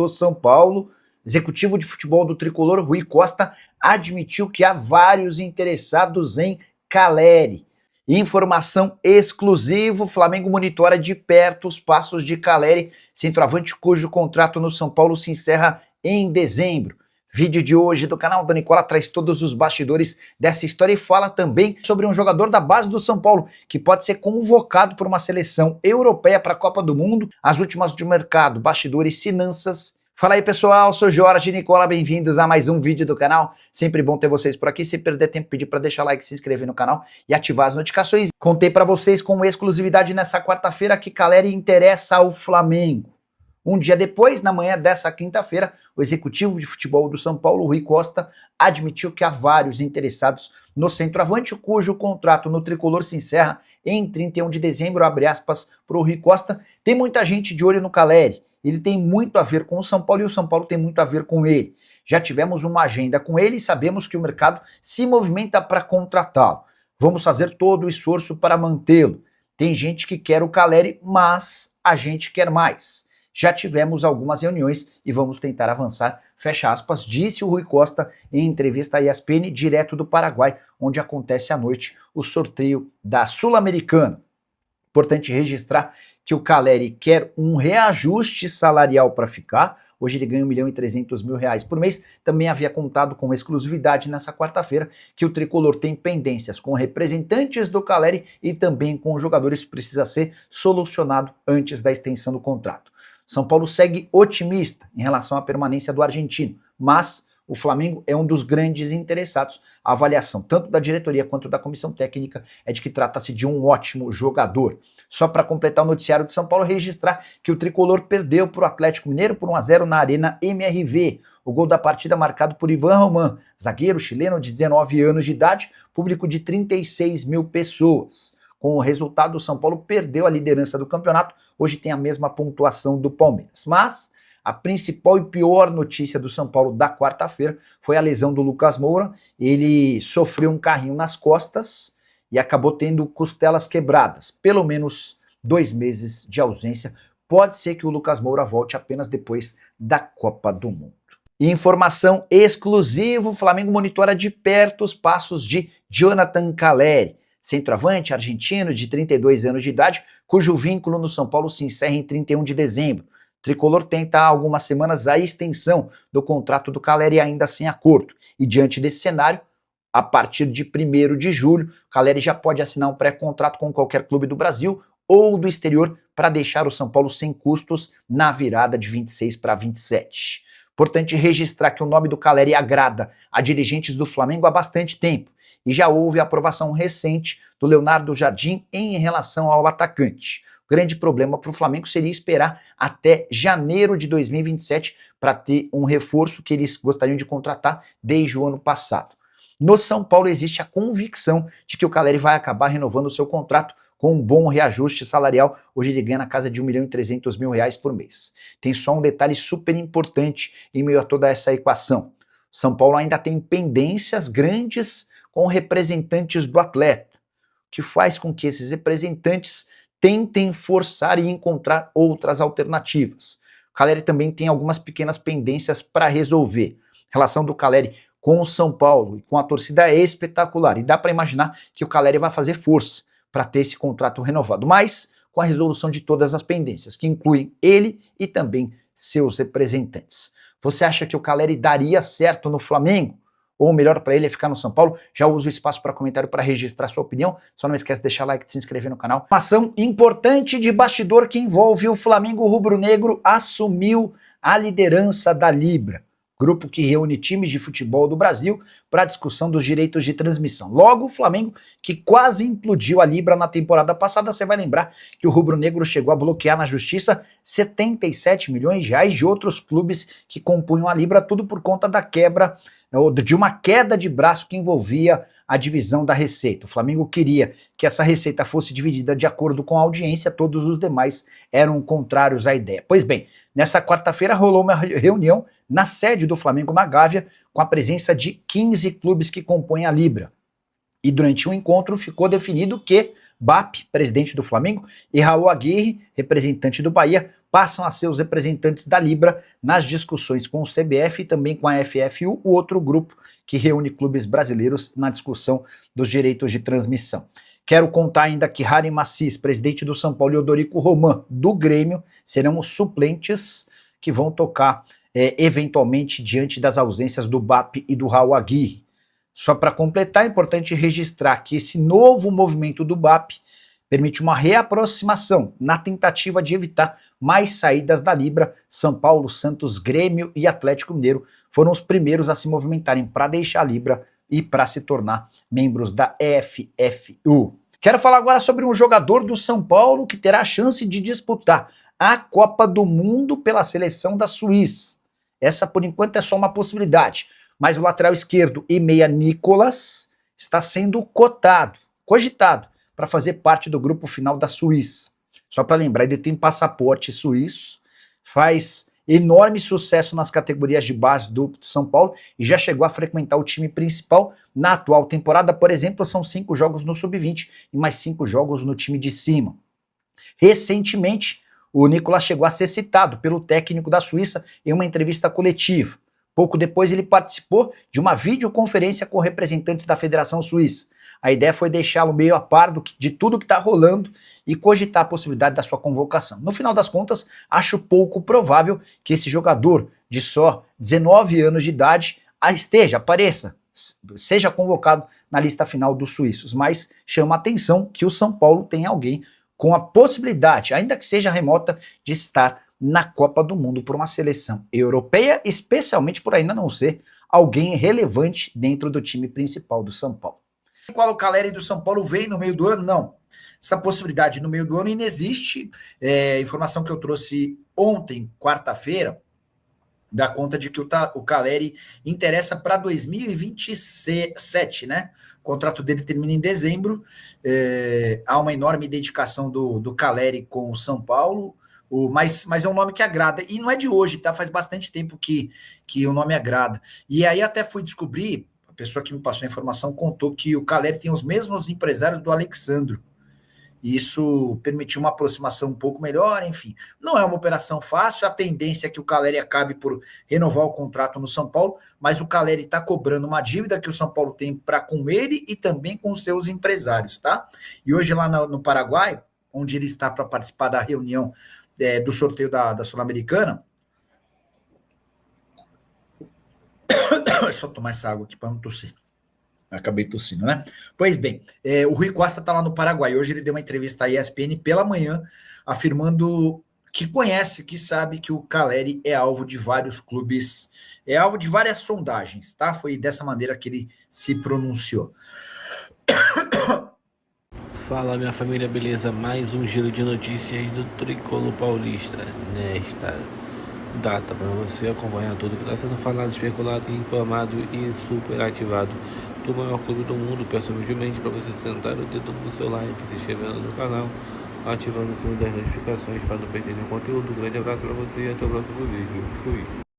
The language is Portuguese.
do São Paulo, executivo de futebol do tricolor Rui Costa admitiu que há vários interessados em Caleri. Informação exclusiva: o Flamengo monitora de perto os passos de Caleri, centroavante cujo contrato no São Paulo se encerra em dezembro. Vídeo de hoje do canal da Nicola traz todos os bastidores dessa história e fala também sobre um jogador da base do São Paulo que pode ser convocado por uma seleção europeia para a Copa do Mundo. As últimas do mercado, bastidores, finanças. Fala aí pessoal, sou Jorge Nicola, bem-vindos a mais um vídeo do canal. Sempre bom ter vocês por aqui. Se perder tempo, pedir para deixar like, se inscrever no canal e ativar as notificações. Contei para vocês com exclusividade nessa quarta-feira que Caleri interessa ao Flamengo. Um dia depois, na manhã dessa quinta-feira, o executivo de futebol do São Paulo, Rui Costa, admitiu que há vários interessados no centroavante, cujo contrato no tricolor se encerra em 31 de dezembro, abre aspas para o Rui Costa. Tem muita gente de olho no Caleri, ele tem muito a ver com o São Paulo e o São Paulo tem muito a ver com ele. Já tivemos uma agenda com ele e sabemos que o mercado se movimenta para contratá-lo. Vamos fazer todo o esforço para mantê-lo. Tem gente que quer o Caleri, mas a gente quer mais. Já tivemos algumas reuniões e vamos tentar avançar, fecha aspas, disse o Rui Costa em entrevista à ESPN, direto do Paraguai, onde acontece à noite o sorteio da Sul-Americana. Importante registrar que o Caleri quer um reajuste salarial para ficar. Hoje ele ganha R$1.300.000 por mês. Também havia contado com exclusividade nessa quarta-feira que o tricolor tem pendências com representantes do Caleri e também com os jogadores, precisa ser solucionado antes da extensão do contrato. São Paulo segue otimista em relação à permanência do argentino, mas o Flamengo é um dos grandes interessados. A avaliação tanto da diretoria quanto da comissão técnica é de que trata-se de um ótimo jogador. Só para completar o noticiário de São Paulo, registrar que o tricolor perdeu para o Atlético Mineiro por 1-0 na Arena MRV. O gol da partida marcado por Ivan Román, zagueiro chileno de 19 anos de idade, público de 36 mil pessoas. Com o resultado, o São Paulo perdeu a liderança do campeonato, hoje tem a mesma pontuação do Palmeiras. Mas a principal e pior notícia do São Paulo da quarta-feira foi a lesão do Lucas Moura. Ele sofreu um carrinho nas costas e acabou tendo costelas quebradas. Pelo menos 2 meses de ausência. Pode ser que o Lucas Moura volte apenas depois da Copa do Mundo. Informação exclusiva: o Flamengo monitora de perto os passos de Jonathan Caleri, centroavante argentino de 32 anos de idade, cujo vínculo no São Paulo se encerra em 31 de dezembro. O tricolor tenta há algumas semanas a extensão do contrato do Caleri ainda sem acordo. E diante desse cenário, a partir de 1º de julho, Caleri já pode assinar um pré-contrato com qualquer clube do Brasil ou do exterior para deixar o São Paulo sem custos na virada de 26 para 27. Importante registrar que o nome do Caleri agrada a dirigentes do Flamengo há bastante tempo. E já houve aprovação recente do Leonardo Jardim em relação ao atacante. O grande problema para o Flamengo seria esperar até janeiro de 2027 para ter um reforço que eles gostariam de contratar desde o ano passado. No São Paulo existe a convicção de que o Caleri vai acabar renovando o seu contrato com um bom reajuste salarial. Hoje ele ganha na casa de R$1.300.000 por mês. Tem só um detalhe super importante em meio a toda essa equação. São Paulo ainda tem pendências grandes com representantes do atleta, o que faz com que esses representantes tentem forçar e encontrar outras alternativas. O Caleri também tem algumas pequenas pendências para resolver. A relação do Caleri com o São Paulo e com a torcida é espetacular e dá para imaginar que o Caleri vai fazer força para ter esse contrato renovado, mas com a resolução de todas as pendências, que incluem ele e também seus representantes. Você acha que o Caleri daria certo no Flamengo? Ou melhor para ele é ficar no São Paulo? Já uso o espaço para comentário para registrar sua opinião. Só não esquece de deixar like e de se inscrever no canal. Uma ação importante de bastidor que envolve o Flamengo rubro-negro assumiu a liderança da Libra, grupo que reúne times de futebol do Brasil para a discussão dos direitos de transmissão. Logo, o Flamengo, que quase implodiu a Libra na temporada passada, você vai lembrar que o rubro-negro chegou a bloquear na justiça 77 milhões de reais de outros clubes que compunham a Libra, tudo por conta da quebra, de uma queda de braço que envolvia a divisão da receita. O Flamengo queria que essa receita fosse dividida de acordo com a audiência, todos os demais eram contrários à ideia. Pois bem, nessa quarta-feira rolou uma reunião na sede do Flamengo na Gávea, com a presença de 15 clubes que compõem a Libra. E durante o encontro ficou definido que BAP, presidente do Flamengo, e Raul Aguirre, representante do Bahia, passam a ser os representantes da Libra nas discussões com o CBF e também com a FFU, o outro grupo que reúne clubes brasileiros na discussão dos direitos de transmissão. Quero contar ainda que Harry Macis, presidente do São Paulo, e Odorico Roman, do Grêmio, serão os suplentes que vão tocar eventualmente diante das ausências do BAP e do Raul Aguirre. Só para completar, é importante registrar que esse novo movimento do BAP permite uma reaproximação na tentativa de evitar mais saídas da Libra. São Paulo, Santos, Grêmio e Atlético Mineiro foram os primeiros a se movimentarem para deixar a Libra e para se tornar membros da FFU. Quero falar agora sobre um jogador do São Paulo que terá a chance de disputar a Copa do Mundo pela seleção da Suíça. Essa, por enquanto, é só uma possibilidade, mas o lateral esquerdo e meia Nicolas está sendo cogitado, para fazer parte do grupo final da Suíça. Só para lembrar, ele tem passaporte suíço, faz enorme sucesso nas categorias de base do São Paulo e já chegou a frequentar o time principal. Na atual temporada, por exemplo, são 5 jogos no Sub-20 e mais 5 jogos no time de cima. Recentemente, o Nicolas chegou a ser citado pelo técnico da Suíça em uma entrevista coletiva. Pouco depois, ele participou de uma videoconferência com representantes da Federação Suíça. A ideia foi deixá-lo meio a par de tudo que está rolando e cogitar a possibilidade da sua convocação. No final das contas, acho pouco provável que esse jogador de só 19 anos de idade apareça, seja convocado na lista final dos suíços, mas chama a atenção que o São Paulo tem alguém com a possibilidade, ainda que seja remota, de estar na Copa do Mundo por uma seleção europeia, especialmente por ainda não ser alguém relevante dentro do time principal do São Paulo. Qual o Caleri do São Paulo vem no meio do ano? Não. Essa possibilidade no meio do ano ainda existe. Informação que eu trouxe ontem, quarta-feira, dá conta de que o Caleri interessa para 2027, né? O contrato dele termina em dezembro. Há uma enorme dedicação do Caleri com o São Paulo, mas é um nome que agrada. E não é de hoje, tá? Faz bastante tempo que o nome agrada. E aí até fui descobrir, a pessoa que me passou a informação contou que o Caleri tem os mesmos empresários do Alexandro. E isso permitiu uma aproximação um pouco melhor, enfim. Não é uma operação fácil, a tendência é que o Caleri acabe por renovar o contrato no São Paulo, mas o Caleri está cobrando uma dívida que o São Paulo tem para com ele e também com os seus empresários, tá? E hoje lá no Paraguai, onde ele está para participar da reunião do sorteio da Sul-Americana, só tomar essa água aqui para não tossir. Acabei tossindo, né? Pois bem, o Rui Costa está lá no Paraguai. Hoje ele deu uma entrevista à ESPN pela manhã, afirmando que conhece, que sabe que o Caleri é alvo de vários clubes, é alvo de várias sondagens, tá? Foi dessa maneira que ele se pronunciou. Fala, minha família, beleza? Mais um giro de notícias do Tricolor Paulista nesta data, para você acompanhar tudo que está sendo falado, especulado, informado e super ativado do maior clube do mundo. Peço humildemente para você sentar o dedo no seu like, se inscrevendo no canal, ativando o sino das notificações para não perder nenhum conteúdo. Um grande abraço para você e até o próximo vídeo. Fui!